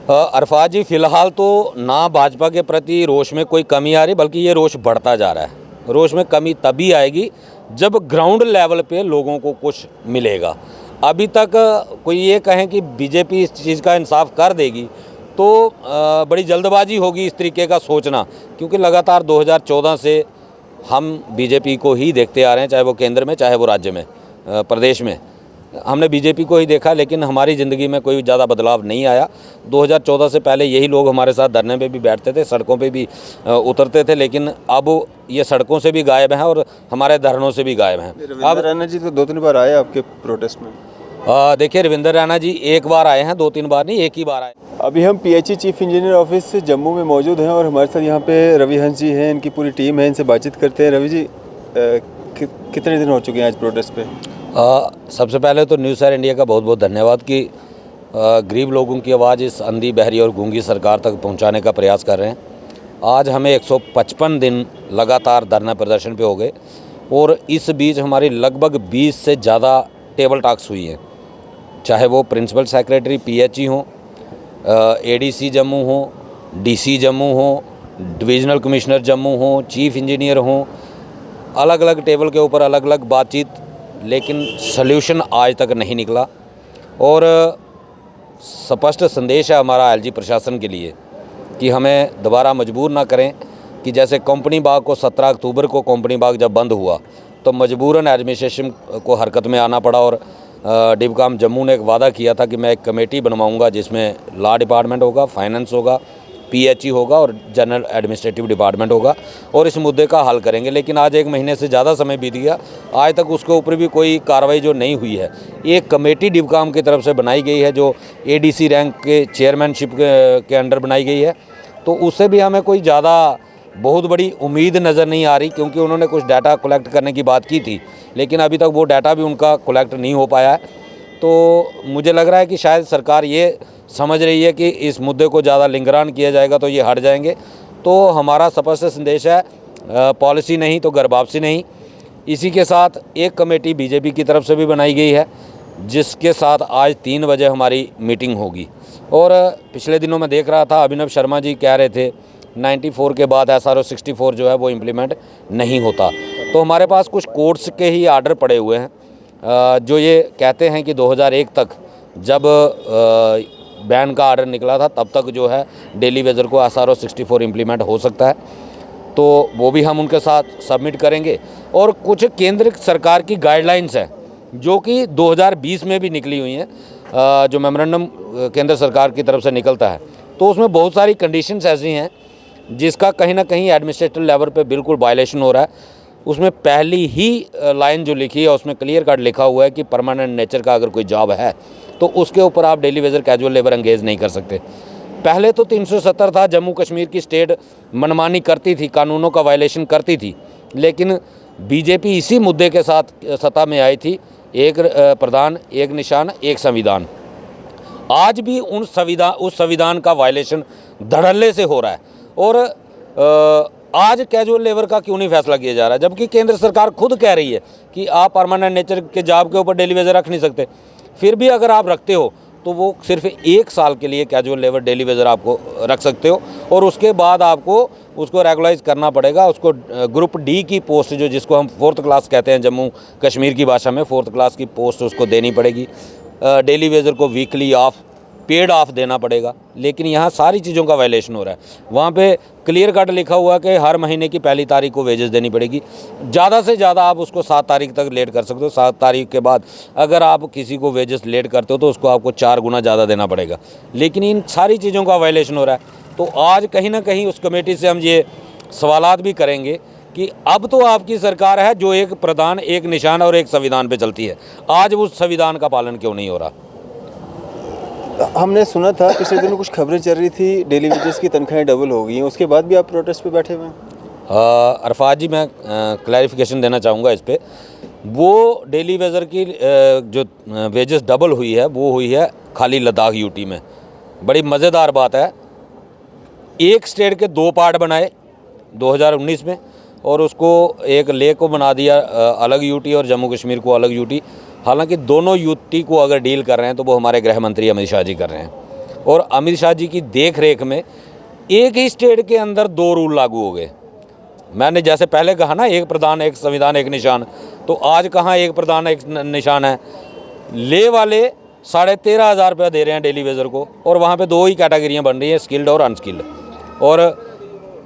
अरफात जी, फ़िलहाल तो ना भाजपा के प्रति रोष में कोई कमी आ रही, बल्कि ये रोष बढ़ता जा रहा है। रोष में कमी तभी आएगी जब ग्राउंड लेवल पे लोगों को कुछ मिलेगा। अभी तक कोई ये कहें कि बीजेपी इस चीज़ का इंसाफ कर देगी तो बड़ी जल्दबाजी होगी इस तरीके का सोचना, क्योंकि लगातार 2014 से हम बीजेपी को ही देखते आ रहे हैं, चाहे वो केंद्र में चाहे वो राज्य में, प्रदेश में हमने बीजेपी को ही देखा, लेकिन हमारी ज़िंदगी में कोई ज़्यादा बदलाव नहीं आया। 2014 से पहले यही लोग हमारे साथ धरने पे भी बैठते थे, सड़कों पे भी उतरते थे, लेकिन अब ये सड़कों से भी गायब हैं और हमारे धरनों से भी गायब हैं। अब रैना जी तो 2-3 बार आए आपके प्रोटेस्ट में। देखिए, रविंदर रैना जी एक बार आए हैं, 2-3 बार नहीं, एक ही बार आए। अभी हम PHE chief engineer office Jammu में मौजूद हैं और हमारे साथ यहाँ पे रवि हंस जी हैं, इनकी पूरी टीम है, इनसे बातचीत करते हैं। रवि जी, कितने दिन हो चुके हैं आज प्रोटेस्ट पे? सबसे पहले तो न्यूज़ एयर इंडिया का बहुत बहुत धन्यवाद कि गरीब लोगों की आवाज़ इस अंधी, बहरी और गूंगी सरकार तक पहुंचाने का प्रयास कर रहे हैं। आज हमें 155 दिन लगातार धरना प्रदर्शन पे हो गए और इस बीच हमारी लगभग 20 से ज़्यादा टेबल टॉक्स हुई हैं, चाहे वो प्रिंसिपल सेक्रेटरी पीएचई हो, एडीसी जम्मू हो, डीसी जम्मू हो, डिविजनल कमिश्नर जम्मू हो, चीफ इंजीनियर हो, अलग अलग टेबल के ऊपर अलग अलग बातचीत, लेकिन सल्यूशन आज तक नहीं निकला। और स्पष्ट संदेश है हमारा एलजी प्रशासन के लिए कि हमें दोबारा मजबूर ना करें कि जैसे कंपनी बाग को 17 अक्टूबर को कंपनी बाग जब बंद हुआ तो मजबूरन एडमिनिस्ट्रेशन को हरकत में आना पड़ा और डिबकाम जम्मू ने एक वादा किया था कि मैं एक कमेटी बनवाऊंगा जिसमें लॉ डिपार्टमेंट होगा, फाइनेंस होगा, पीएचई होगा और जनरल एडमिनिस्ट्रेटिव डिपार्टमेंट होगा और इस मुद्दे का हल करेंगे। लेकिन आज 1 महीने से ज़्यादा समय बीत गया, आज तक उसके ऊपर भी कोई कार्रवाई जो नहीं हुई है। एक कमेटी डिबकाम की तरफ से बनाई गई है जो एडीसी रैंक के चेयरमैनशिप के अंडर बनाई गई है, तो उससे भी हमें कोई ज़्यादा बहुत बड़ी उम्मीद नज़र नहीं आ रही, क्योंकि उन्होंने कुछ डाटा कलेक्ट करने की बात की थी, लेकिन अभी तक वो डाटा भी उनका कलेक्ट नहीं हो पाया है। तो मुझे लग रहा है कि शायद सरकार ये समझ रही है कि इस मुद्दे को ज़्यादा लिंगरान किया जाएगा तो ये हट जाएंगे। तो हमारा स्पष्ट संदेश है, पॉलिसी नहीं तो घर वापसी नहीं। इसी के साथ एक कमेटी बीजेपी की तरफ से भी बनाई गई है, जिसके साथ आज 3 बजे हमारी मीटिंग होगी। और पिछले दिनों में देख रहा था, अभिनव शर्मा जी कह रहे थे 94 के बाद SRO 64 जो है वो इम्प्लीमेंट नहीं होता। तो हमारे पास कुछ कोर्ट्स के ही आर्डर पड़े हुए हैं जो ये कहते हैं कि 2001 तक जब बैन का आर्डर निकला था तब तक जो है डेली वेजर को SRO 64 इम्प्लीमेंट हो सकता है, तो वो भी हम उनके साथ सबमिट करेंगे। और कुछ केंद्र सरकार की गाइडलाइंस हैं जो कि 2020 में भी निकली हुई हैं, जो मेमोरेंडम केंद्र सरकार की तरफ से निकलता है, तो उसमें बहुत सारी कंडीशंस ऐसी हैं जिसका कहीं ना कहीं एडमिनिस्ट्रेटिव लेवल पे बिल्कुल वायलेशन हो रहा है। उसमें पहली ही लाइन जो लिखी है उसमें क्लियर कट लिखा हुआ है कि परमानेंट नेचर का अगर कोई जॉब है तो उसके ऊपर आप daily Vaser casual labour engage नहीं कर सकते। पहले तो 370 था, जम्मू कश्मीर की स्टेट मनमानी करती थी, कानूनों का वायलेशन करती थी, लेकिन बीजेपी इसी मुद्दे के साथ सत्ता में आई थी, एक प्रधान एक निशान एक संविधान। आज भी उस संविधान का वायलेशन धड़ल्ले से हो रहा है। और आज कैजुअल लेबर का क्यों नहीं फैसला किया जा रहा है, जबकि केंद्र सरकार खुद कह रही है कि आप परमानेंट नेचर के जॉब के ऊपर डेली वेजर रख नहीं सकते। फिर भी अगर आप रखते हो तो वो सिर्फ 1 साल के लिए कैजुअल लेबर डेली वेजर आपको रख सकते हो और उसके बाद आपको उसको रेगुलाइज करना पड़ेगा। उसको ग्रुप डी की पोस्ट जो जिसको हम 4th क्लास कहते हैं जम्मू कश्मीर की भाषा में, 4th क्लास की पोस्ट उसको देनी पड़ेगी। डेली वेजर को वीकली ऑफ, पेड ऑफ देना पड़ेगा। लेकिन यहाँ सारी चीज़ों का वायलेशन हो रहा है। वहाँ पे क्लियर कट लिखा हुआ है कि हर महीने की पहली तारीख को वेजेस देनी पड़ेगी। ज़्यादा से ज़्यादा आप उसको 7 तारीख तक लेट कर सकते हो। 7 तारीख के बाद अगर आप किसी को वेजेस लेट करते हो तो उसको आपको 4 गुना ज़्यादा देना पड़ेगा। लेकिन इन सारी चीज़ों का वायलेशन हो रहा है। तो आज कहीं ना कहीं उस कमेटी से हम ये सवालात भी करेंगे कि अब तो आपकी सरकार है जो एक प्रधान एक निशान और एक संविधान पे चलती है, आज उस संविधान का पालन क्यों नहीं हो रहा। हमने सुना था पिछले दिनों कुछ खबरें चल रही थी डेली वेजेस की तनख्वाहें डबल हो गई हैं, उसके बाद भी आप प्रोटेस्ट पे बैठे हुए हैं? अरफात जी, मैं क्लैरिफिकेशन देना चाहूँगा इस पे। वो डेली वेजर की जो वेजेस डबल हुई है वो हुई है खाली लद्दाख यूटी में। बड़ी मज़ेदार बात है, एक स्टेट के 2 पार्ट बनाए 2019 में और उसको एक लेह को बना दिया अलग यूटी और जम्मू कश्मीर को अलग यूटी। हालांकि दोनों यूटी को अगर डील कर रहे हैं तो वो हमारे गृह मंत्री अमित शाह जी कर रहे हैं और अमित शाह जी की देख रेख में एक ही स्टेट के अंदर 2 रूल लागू हो गए। मैंने जैसे पहले कहा ना, एक प्रधान एक संविधान एक निशान, तो आज कहाँ एक प्रधान एक निशान है। ले वाले 13,500 रुपया दे रहे हैं डेली वेजर को, और वहाँ पे 2 ही कैटेगरियाँ बन रही हैं, स्किल्ड और अनस्किल्ड। और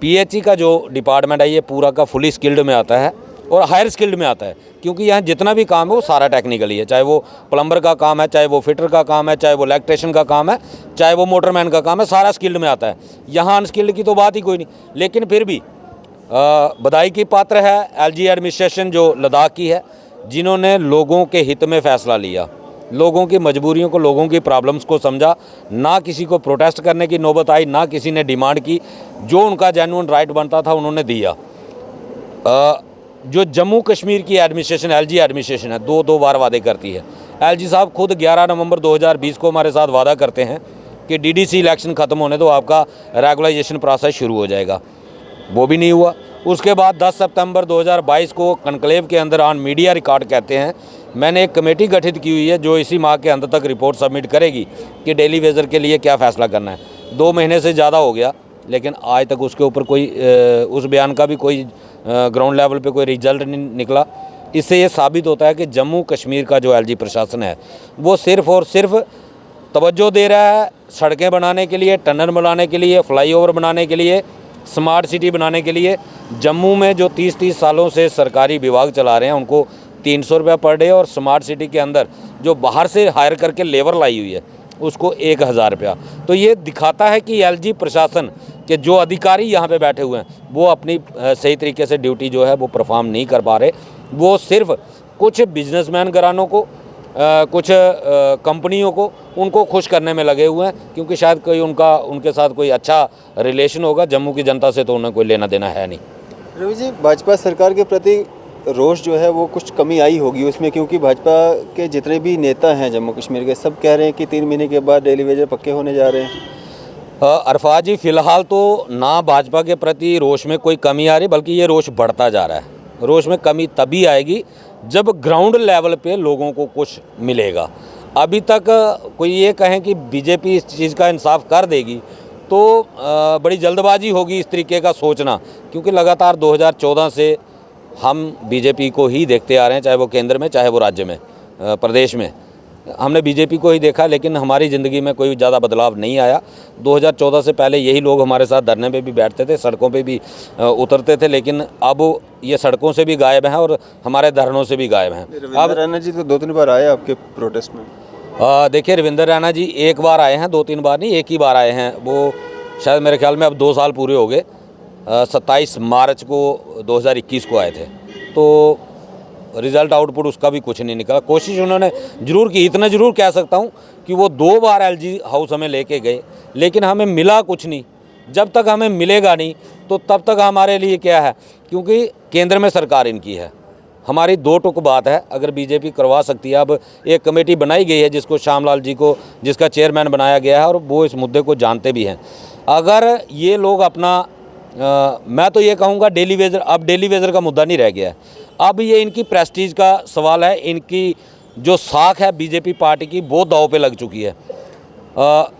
पीएचई का जो डिपार्टमेंट है ये पूरा का फुली स्किल्ड में आता है और हायर स्किल्ड में आता है, क्योंकि यहाँ जितना भी काम है वो सारा टेक्निकली है, चाहे वो प्लम्बर का काम है, चाहे वो फिटर का काम है, चाहे वो इलेक्ट्रिशियन का काम है, चाहे वो मोटरमैन का काम है, सारा स्किल्ड में आता है। यहाँ अनस्किल्ड की तो बात ही कोई नहीं। लेकिन फिर भी बधाई की पात्र है एलजी एडमिनिस्ट्रेशन जो लद्दाख की है, जिन्होंने लोगों के हित में फ़ैसला लिया, लोगों की मजबूरियों को, लोगों की प्रॉब्लम्स को समझा। ना किसी को प्रोटेस्ट करने की नौबत आई, ना किसी ने डिमांड की, जो उनका जेन्युइन राइट बनता था उन्होंने दिया। जो जम्मू कश्मीर की एडमिनिस्ट्रेशन, एलजी एडमिनिस्ट्रेशन है, 2 बार वादे करती है। एलजी साहब खुद 11 नवंबर 2020 को हमारे साथ वादा करते हैं कि डीडीसी इलेक्शन ख़त्म होने तो आपका रेगुलाइजेशन प्रोसेस शुरू हो जाएगा, वो भी नहीं हुआ। उसके बाद 10 सितंबर 2022 को कनक्लेव के अंदर ऑन मीडिया रिकॉर्ड कहते हैं, मैंने एक कमेटी गठित की हुई है जो इसी माह के अंत तक रिपोर्ट सबमिट करेगी कि डेली वेजर के लिए क्या फ़ैसला करना है। 2 महीने से ज़्यादा हो गया, लेकिन आज तक उसके ऊपर कोई उस बयान का भी कोई ग्राउंड लेवल पे कोई रिजल्ट नहीं निकला। इससे ये साबित होता है कि जम्मू कश्मीर का जो एलजी प्रशासन है वो सिर्फ़ और सिर्फ तवज्जो दे रहा है सड़कें बनाने के लिए, टनल बनाने के लिए, फ्लाईओवर बनाने के लिए, स्मार्ट सिटी बनाने के लिए। जम्मू में जो 30-30 सालों से सरकारी विभाग चला रहे हैं उनको 300 रुपया पर डे, और स्मार्ट सिटी के अंदर जो बाहर से हायर करके लेबर लाई हुई है उसको 1,000 रुपया। तो ये दिखाता है कि एलजी प्रशासन के जो अधिकारी यहाँ पे बैठे हुए हैं वो अपनी सही तरीके से ड्यूटी जो है वो परफॉर्म नहीं कर पा रहे। वो सिर्फ कुछ बिजनेसमैन घरानों को, कुछ कंपनियों को, उनको खुश करने में लगे हुए हैं, क्योंकि शायद कोई उनके साथ कोई अच्छा रिलेशन होगा। जम्मू की जनता से तो उन्हें कोई लेना देना है नहीं। रवि जी, भाजपा सरकार के प्रति रोष जो है वो कुछ कमी आई होगी उसमें, क्योंकि भाजपा के जितने भी नेता हैं जम्मू कश्मीर के, सब कह रहे हैं कि 3 महीने के बाद डेली वेजर पक्के होने जा रहे हैं। अरफात जी, फ़िलहाल तो ना भाजपा के प्रति रोष में कोई कमी आ रही, बल्कि ये रोष बढ़ता जा रहा है। रोष में कमी तभी आएगी जब ग्राउंड लेवल पे लोगों को कुछ मिलेगा। अभी तक कोई ये कहें कि बीजेपी इस चीज़ का इंसाफ कर देगी तो बड़ी जल्दबाजी होगी इस तरीके का सोचना, क्योंकि लगातार 2014 से हम बीजेपी को ही देखते आ रहे हैं, चाहे वो केंद्र में, चाहे वो राज्य में, प्रदेश में हमने बीजेपी को ही देखा, लेकिन हमारी ज़िंदगी में कोई ज़्यादा बदलाव नहीं आया। 2014 से पहले यही लोग हमारे साथ धरने पे भी बैठते थे, सड़कों पे भी उतरते थे, लेकिन अब ये सड़कों से भी गायब हैं और हमारे धरनों से भी गायब हैं। अब रैना जी तो 2-3 बार आए आपके प्रोटेस्ट में। देखिए, रविंदर रैना जी 1 बार आए हैं, 2-3 बार नहीं, 1 ही बार आए हैं। वो शायद मेरे ख्याल में अब 2 साल पूरे हो गए। 27 मार्च को 2021 को आए थे, तो रिज़ल्ट आउटपुट उसका भी कुछ नहीं निकला। कोशिश उन्होंने ज़रूर की, इतना ज़रूर कह सकता हूँ कि वो 2 बार एलजी हाउस हमें लेके गए, लेकिन हमें मिला कुछ नहीं। जब तक हमें मिलेगा नहीं तो तब तक हमारे लिए क्या है, क्योंकि केंद्र में सरकार इनकी है। हमारी 2 टुक बात है, अगर बीजेपी करवा सकती है। अब एक कमेटी बनाई गई है जिसको श्यामलाल जी को, जिसका चेयरमैन बनाया गया है, और वो इस मुद्दे को जानते भी हैं। अगर ये लोग अपना मैं तो ये कहूँगा डेली वेजर, अब डेली वेजर का मुद्दा नहीं रह गया है। अब ये इनकी प्रेस्टीज का सवाल है, इनकी जो साख है बीजेपी पार्टी की वो दांव पे लग चुकी है।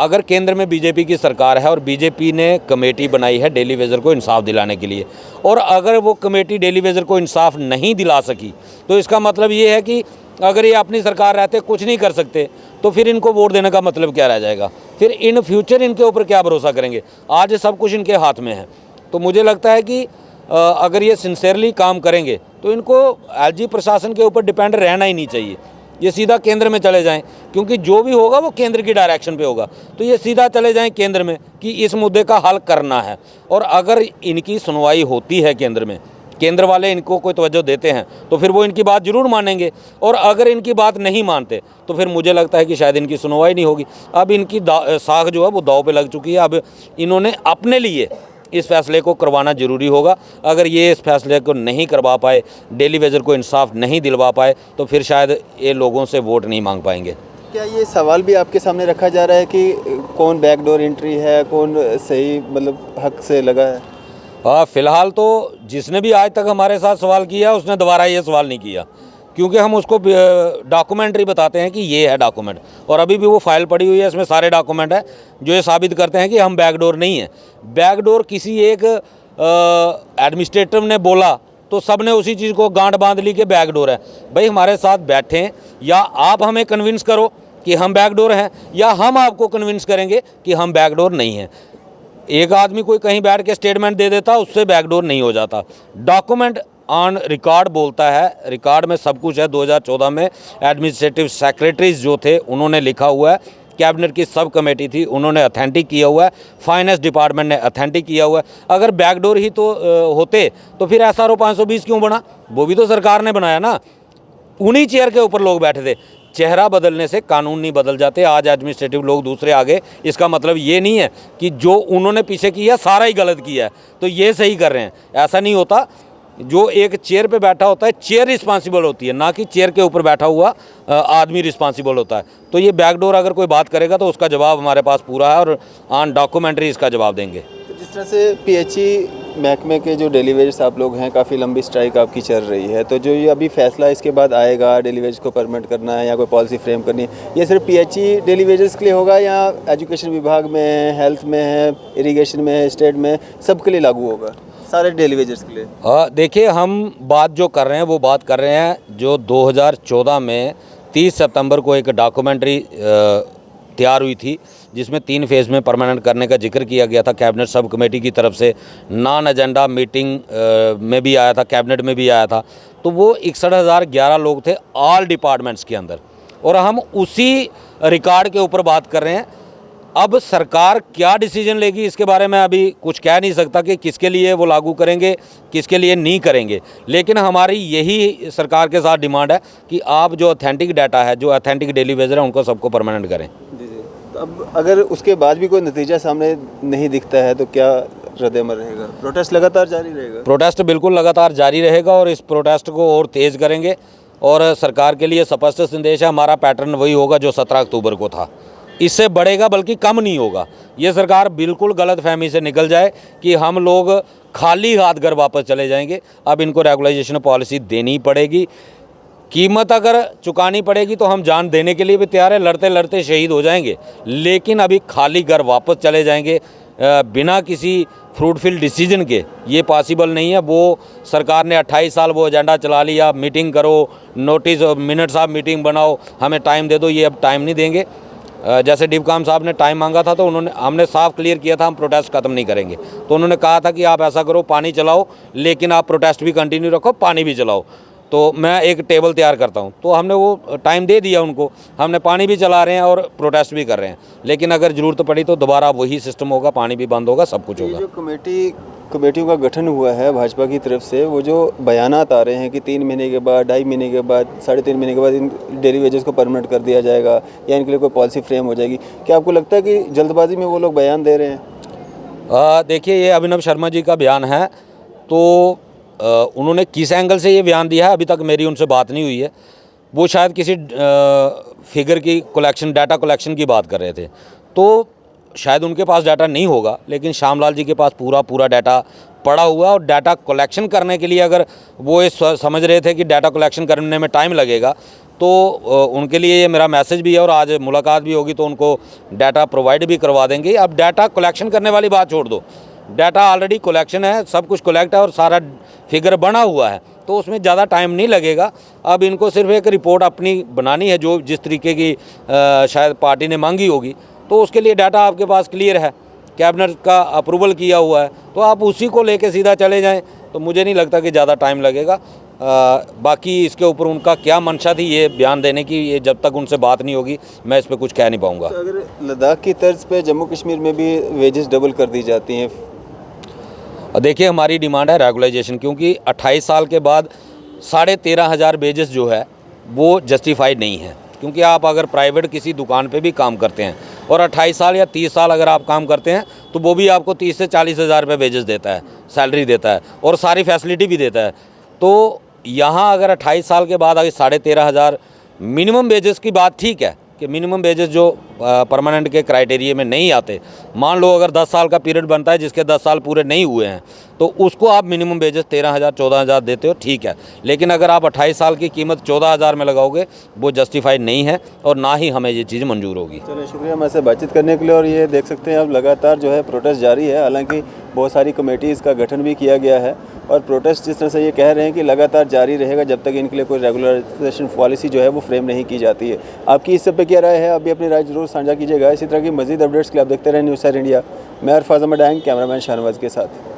अगर केंद्र में बीजेपी की सरकार है और बीजेपी ने कमेटी बनाई है डेली वेजर को इंसाफ दिलाने के लिए, और अगर वो कमेटी डेली वेजर को इंसाफ नहीं दिला सकी तो इसका मतलब ये है कि अगर ये अपनी सरकार रहते कुछ नहीं कर सकते तो फिर इनको वोट देने का मतलब क्या रह जाएगा। फिर इन फ्यूचर इनके ऊपर क्या भरोसा करेंगे। आज सब कुछ इनके हाथ में है। तो मुझे लगता है कि अगर ये सिंसेरली काम करेंगे तो इनको एलजी प्रशासन के ऊपर डिपेंड रहना ही नहीं चाहिए। ये सीधा केंद्र में चले जाएं, क्योंकि जो भी होगा वो केंद्र की डायरेक्शन पे होगा। तो ये सीधा चले जाएं केंद्र में कि इस मुद्दे का हल करना है, और अगर इनकी सुनवाई होती है केंद्र में, केंद्र वाले इनको कोई तवज्जो देते हैं तो फिर वो इनकी बात ज़रूर मानेंगे। और अगर इनकी बात नहीं मानते तो फिर मुझे लगता है कि शायद इनकी सुनवाई नहीं होगी। अब इनकी साख जो है वो दांव पे लग चुकी है। अब इन्होंने अपने लिए इस फैसले को करवाना ज़रूरी होगा। अगर ये इस फैसले को नहीं करवा पाए, डेली वेजर को इंसाफ नहीं दिलवा पाए, तो फिर शायद ये लोगों से वोट नहीं मांग पाएंगे। क्या ये सवाल भी आपके सामने रखा जा रहा है कि कौन बैकडोर एंट्री है, कौन सही मतलब हक से लगा है? फ़िलहाल तो जिसने भी आज तक हमारे साथ सवाल किया उसने दोबारा ये सवाल नहीं किया, क्योंकि हम उसको डॉक्यूमेंट्री बताते हैं कि ये है डॉक्यूमेंट, और अभी भी वो फाइल पड़ी हुई है, इसमें सारे डॉक्यूमेंट हैं जो ये साबित करते हैं कि हम बैकडोर नहीं हैं। बैकडोर किसी एक एडमिनिस्ट्रेटिव ने बोला तो सब ने उसी चीज़ को गांठ बांध ली कि बैकडोर है। भाई हमारे साथ बैठें, या आप हमें कन्विंस करो कि हम बैकडोर हैं, या हम आपको कन्विंस करेंगे कि हम बैकडोर नहीं हैं। एक आदमी कोई कहीं बैठ के स्टेटमेंट दे देता, उससे बैकडोर नहीं हो जाता। डॉक्यूमेंट ऑन रिकॉर्ड बोलता है, रिकॉर्ड में सब कुछ है। 2014 में एडमिनिस्ट्रेटिव सेक्रेटरीज जो थे उन्होंने लिखा हुआ है, कैबिनेट की सब कमेटी थी उन्होंने अथेंटिक किया हुआ है, फाइनेंस डिपार्टमेंट ने अथेंटिक किया हुआ है। अगर बैकडोर ही तो होते तो फिर SRO 520 क्यों बना? वो भी तो सरकार ने बनाया ना, उन्हीं चेयर के ऊपर लोग बैठे थे। चेहरा बदलने से कानून नहीं बदल जाते। आज एडमिनिस्ट्रेटिव लोग दूसरे आगे, इसका मतलब ये नहीं है कि जो उन्होंने पीछे किया सारा ही गलत किया है तो ये सही कर रहे हैं, ऐसा नहीं होता। जो एक चेयर पे बैठा होता है, चेयर रिस्पॉन्सिबल होती है, ना कि चेयर के ऊपर बैठा हुआ आदमी रिस्पॉन्सिबल होता है। तो ये बैकडोर अगर कोई बात करेगा तो उसका जवाब हमारे पास पूरा है, और ऑन डॉक्यूमेंट्री इसका जवाब देंगे। तो जिस तरह से PHE महकमे के जो डेली वेजेस आप लोग हैं, काफ़ी लंबी स्ट्राइक आपकी चल रही है, तो जो ये अभी फैसला इसके बाद आएगा डेली वेज को परमिट करना है या कोई पॉलिसी फ्रेम करनी है, ये सिर्फ PHE डेली वेजेस के लिए होगा या एजुकेशन विभाग में है, हेल्थ में है, इरिगेशन में है, स्टेट में, सबके लिए लागू होगा, सारे डेली वेजेस के लिए? देखिए, हम बात जो कर रहे हैं वो बात कर रहे हैं जो 2014 में 30 सितंबर को एक डॉक्यूमेंट्री तैयार हुई थी, जिसमें 3 फेज़ में परमानेंट करने का जिक्र किया गया था कैबिनेट सब कमेटी की तरफ से। नॉन एजेंडा मीटिंग में भी आया था, कैबिनेट में भी आया था। तो वो 61,011 लोग थे ऑल डिपार्टमेंट्स के अंदर, और हम उसी रिकॉर्ड के ऊपर बात कर रहे हैं। अब सरकार क्या डिसीजन लेगी इसके बारे में अभी कुछ कह नहीं सकता कि किसके लिए वो लागू करेंगे, किसके लिए नहीं करेंगे। लेकिन हमारी यही सरकार के साथ डिमांड है कि आप जो ऑथेंटिक डाटा है, जो ऑथेंटिक डेली वेजर है, उनको सबको परमानेंट करें। जी जी। तो अब अगर उसके बाद भी कोई नतीजा सामने नहीं दिखता है तो क्या रद्द-ए-अमल रहेगा? प्रोटेस्ट लगातार जारी रहेगा? प्रोटेस्ट बिल्कुल लगातार जारी रहेगा, और इस प्रोटेस्ट को और तेज़ करेंगे। और सरकार के लिए स्पष्ट संदेश है, हमारा पैटर्न वही होगा जो 17 अक्टूबर को था, इससे बढ़ेगा बल्कि कम नहीं होगा। ये सरकार बिल्कुल गलत फहमी से निकल जाए कि हम लोग खाली हाथ घर वापस चले जाएंगे। अब इनको रेगुलाइजेशन पॉलिसी देनी पड़ेगी, कीमत अगर चुकानी पड़ेगी तो हम जान देने के लिए भी तैयार है, लड़ते लड़ते शहीद हो जाएंगे। लेकिन अभी खाली घर वापस चले जाएंगे बिना किसी फ्रूटफुल डिसीजन के, ये पॉसिबल नहीं है। वो सरकार ने 28 साल वो एजेंडा चला लिया, मीटिंग करो, नोटिस मिनट्स ऑफ मीटिंग बनाओ, हमें टाइम दे दो, ये अब टाइम नहीं देंगे। जैसे डिपकाम साहब ने टाइम मांगा था तो हमने साफ क्लियर किया था हम प्रोटेस्ट ख़त्म नहीं करेंगे। तो उन्होंने कहा था कि आप ऐसा करो, पानी चलाओ, लेकिन आप प्रोटेस्ट भी कंटिन्यू रखो, पानी भी चलाओ, तो मैं एक टेबल तैयार करता हूं। तो हमने वो टाइम दे दिया उनको, हमने पानी भी चला रहे हैं और प्रोटेस्ट भी कर रहे हैं। लेकिन अगर ज़रूरत पड़ी तो दोबारा वही सिस्टम होगा, पानी भी बंद होगा, सब कुछ होगा। जो कमेटियों का गठन हुआ है भाजपा की तरफ से, वो जो बयानात आ रहे हैं कि 3 महीने के बाद, 2.5 महीने के बाद, 3.5 महीने के बाद इन डेली वेजेस को परमानेंट कर दिया जाएगा या इनके लिए कोई पॉलिसी फ्रेम हो जाएगी, क्या आपको लगता है कि जल्दबाजी में वो लोग बयान दे रहे हैं? देखिए, ये अभिनव शर्मा जी का बयान है, तो उन्होंने किस एंगल से ये बयान दिया है अभी तक मेरी उनसे बात नहीं हुई है। वो शायद किसी फिगर की कलेक्शन, डाटा कलेक्शन की बात कर रहे थे, तो शायद उनके पास डाटा नहीं होगा, लेकिन श्यामलाल जी के पास पूरा डाटा पड़ा हुआ। और डाटा कलेक्शन करने के लिए अगर वो ये समझ रहे थे कि डाटा कलेक्शन करने में टाइम लगेगा, तो उनके लिए ये मेरा मैसेज भी है, और आज मुलाकात भी होगी तो उनको डाटा प्रोवाइड भी करवा देंगे। अब डाटा कलेक्शन करने वाली बात छोड़ दो, डाटा ऑलरेडी कलेक्शन है, सब कुछ कलेक्ट है और सारा फिगर बना हुआ है, तो उसमें ज़्यादा टाइम नहीं लगेगा। अब इनको सिर्फ एक रिपोर्ट अपनी बनानी है, जो जिस तरीके की शायद पार्टी ने मांगी होगी, तो उसके लिए डाटा आपके पास क्लियर है, कैबिनेट का अप्रूवल किया हुआ है, तो आप उसी को लेके सीधा चले जाएं, तो मुझे नहीं लगता कि ज़्यादा टाइम लगेगा। बाकी इसके ऊपर उनका क्या मंशा थी ये बयान देने की, ये जब तक उनसे बात नहीं होगी मैं इस पर कुछ कह नहीं पाऊँगा। तो अगर लद्दाख की तर्ज पे जम्मू कश्मीर में भी वेजेस डबल कर दी जाती हैं? देखिए, हमारी डिमांड है रेगुलाइजेशन, क्योंकि 28 साल के बाद 13,500 वेजेस जो है वो जस्टिफाइड नहीं है। क्योंकि आप अगर प्राइवेट किसी दुकान पे भी काम करते हैं और 28 साल या 30 साल अगर आप काम करते हैं, तो वो भी आपको 30 से 40 हज़ार रुपये वेजेस देता है, सैलरी देता है और सारी फैसिलिटी भी देता है। तो यहाँ अगर 28 साल के बाद अगर 13,500 मिनिमम वेजेस की बात ठीक है, कि मिनिमम वेजेस जो परमानेंट के क्राइटेरिया में नहीं आते, मान लो अगर 10 साल का पीरियड बनता है जिसके 10 साल पूरे नहीं हुए हैं, तो उसको आप मिनिमम वेजेस 13,000 14,000 देते हो, ठीक है। लेकिन अगर आप 28 साल की कीमत 14,000 में लगाओगे, वो जस्टिफाइड नहीं है और ना ही हमें ये चीज़ मंजूर होगी। चलिए, शुक्रिया हमारे से बातचीत करने के लिए। और ये देख सकते हैं आप, लगातार जो है प्रोटेस्ट जारी है। हालांकि बहुत सारी कमेटीज़ का गठन भी किया गया है और प्रोटेस्ट जिस तरह से ये कह रहे हैं कि लगातार जारी रहेगा जब तक इनके लिए कोई रेगुलराइजेशन पॉलिसी जो है वो फ्रेम नहीं की जाती है। आपकी इस सब पे क्या राय है? अभी अपनी राय जरूर साझा कीजिएगा। इसी तरह की मजीद अपडेट्स के लिए आप देखते रहें न्यूज़ 7 इंडिया। मैं अरफाज अहमद, कैमरामैन शाहनवाज के साथ।